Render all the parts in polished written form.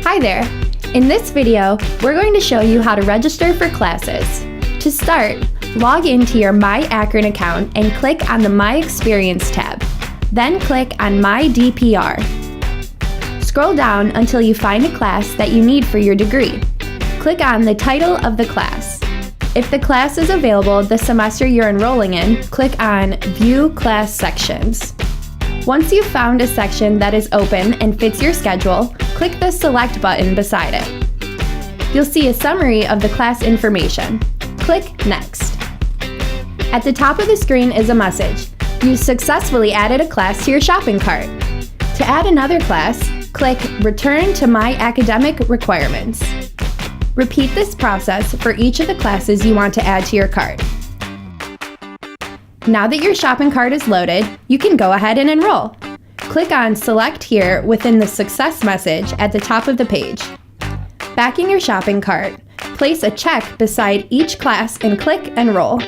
Hi there! In this video, we're going to show you how to register for classes. To start, log into your My Akron account and click on the My Experience tab. Then click on My DPR. Scroll down until you find a class that you need for your degree. Click on the title of the class. If the class is available the semester you're enrolling in, click on View Class Sections. Once you've found a section that is open and fits your schedule, click the Select button beside it. You'll see a summary of the class information. Click Next. At the top of the screen is a message. You successfully added a class to your shopping cart. To add another class, click Return to My Academic Requirements. Repeat this process for each of the classes you want to add to your cart. Now that your shopping cart is loaded, you can go ahead and enroll. Click on Select here within the Success message at the top of the page. Backing your shopping cart, place a check beside each class and click Enroll.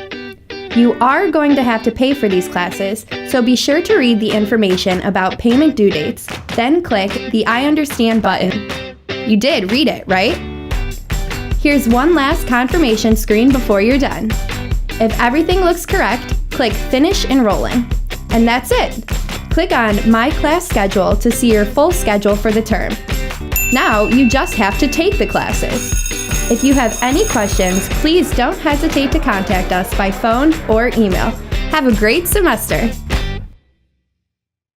You are going to have to pay for these classes, so be sure to read the information about payment due dates, then click the I Understand button. You did read it, right? Here's one last confirmation screen before you're done. If everything looks correct, click Finish Enrolling. And that's it! Click on My Class Schedule to see your full schedule for the term. Now you just have to take the classes. If you have any questions, please don't hesitate to contact us by phone or email. Have a great semester!